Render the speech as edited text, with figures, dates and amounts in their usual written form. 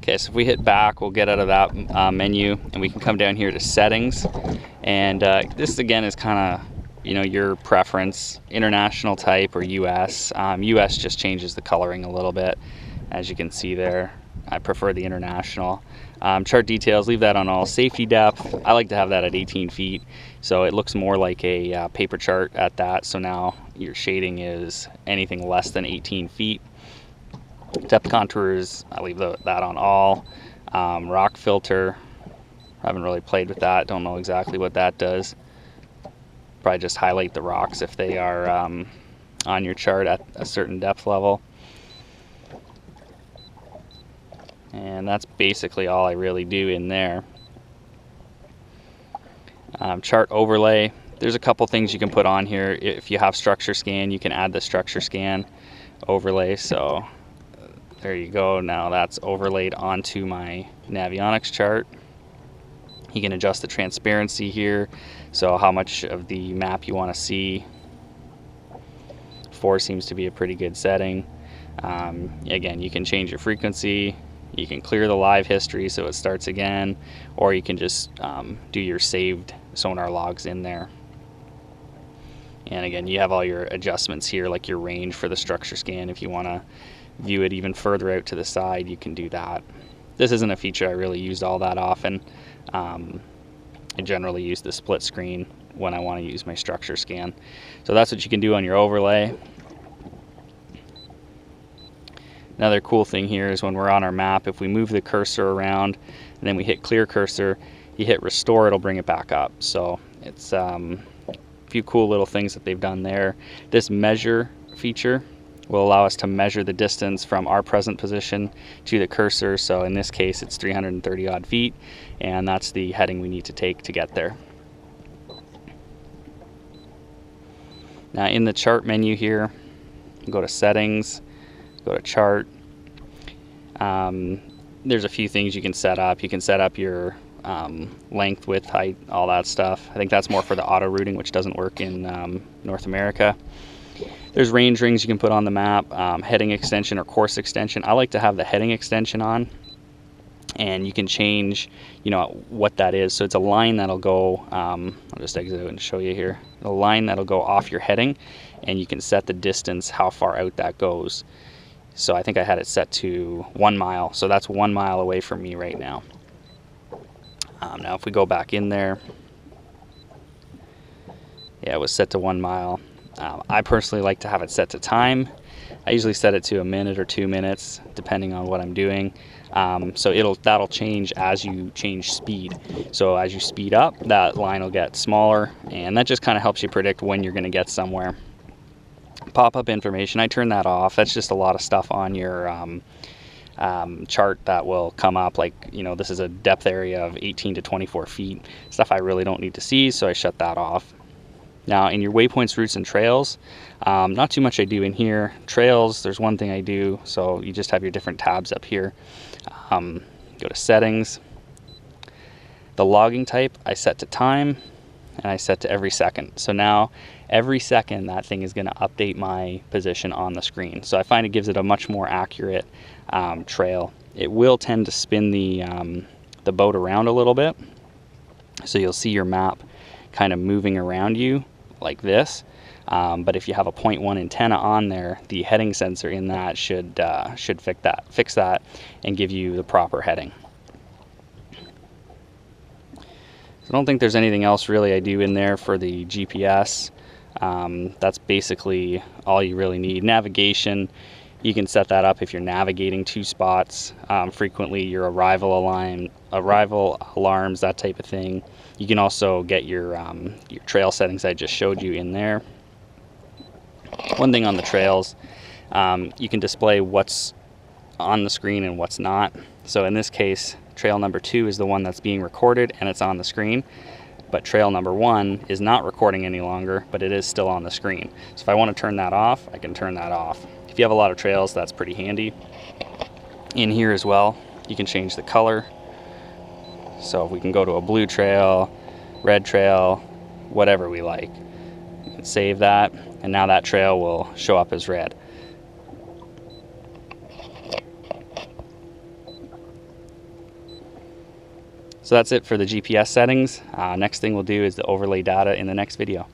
Okay, so if we hit back, we'll get out of that menu, and we can come down here to settings. And this again is kind of, you know, your preference, international type or US. US just changes the coloring a little bit, as you can see there. I prefer the international. Chart details, leave that on all. Safety depth, I like to have that at 18 feet, so it looks more like a paper chart at that. So now your shading is anything less than 18 feet. Depth contours, I leave that on all. Rock filter, I haven't really played with that, don't know exactly what that does. Probably just highlight the rocks if they are on your chart at a certain depth level. And that's basically all I really do in there. Chart overlay, there's a couple things you can put on here. If you have structure scan, you can add the structure scan overlay. So there you go. Now that's overlaid onto my Navionics chart. You can adjust the transparency here, so how much of the map you want to see. 4 seems to be a pretty good setting. Again, you can change your frequency. You can clear the live history so it starts again, or you can just do your saved sonar logs in there. And again, you have all your adjustments here, like your range for the structure scan. If you want to view it even further out to the side, you can do that. This isn't a feature I really used all that often. I generally use the split screen when I want to use my structure scan. So that's what you can do on your overlay. Another cool thing here is when we're on our map, if we move the cursor around and then we hit clear cursor, you hit restore, it'll bring it back up. So it's a few cool little things that they've done there. This measure feature will allow us to measure the distance from our present position to the cursor. So in this case, it's 330 odd feet, and that's the heading we need to take to get there. Now in the chart menu here, go to settings, go to chart. There's a few things you can set up. You can set up your length, width, height, all that stuff. I think that's more for the auto routing, which doesn't work in North America. There's range rings you can put on the map, heading extension or course extension. I like to have the heading extension on, and you can change, you know, what that is. So it's a line that'll go, I'll just exit out and show you here. A line that'll go off your heading, and you can set the distance, how far out that goes. So I think I had it set to 1 mile. So that's 1 mile away from me right now. Now if we go back in there, yeah, it was set to 1 mile. I personally like to have it set to time. I usually set it to 1 minute or 2 minutes, depending on what I'm doing. So that'll change as you change speed. So as you speed up, that line will get smaller, and that just kind of helps you predict when you're going to get somewhere. Pop-up information, I turn that off. That's just a lot of stuff on your chart that will come up, like, you know, this is a depth area of 18 to 24 feet. Stuff I really don't need to see, so I shut that off. Now in your waypoints, routes, and trails, not too much I do in here. Trails, there's one thing I do, so you just have your different tabs up here. Go to settings. The logging type, I set to time, and I set to every second. So now every second that thing is going to update my position on the screen. So I find it gives it a much more accurate trail. It will tend to spin the boat around a little bit, so you'll see your map kind of moving around you like this. But if you have a 0.1 antenna on there, the heading sensor in that should fix that and give you the proper heading. So I don't think there's anything else really I do in there for the GPS. That's basically all you really need. Navigation, you can set that up if you're navigating 2 spots. Frequently your arrival alarms, that type of thing. You can also get your trail settings I just showed you in there. One thing on the trails, you can display what's on the screen and what's not. So in this case, trail number 2 is the one that's being recorded and it's on the screen, but trail number 1 is not recording any longer, but it is still on the screen. So if I want to turn that off, I can turn that off. If you have a lot of trails, that's pretty handy. In here as well, you can change the color. So we can go to a blue trail, red trail, whatever we like. You can save that, and now that trail will show up as red. So that's it for the GPS settings. Next thing we'll do is the overlay data in the next video.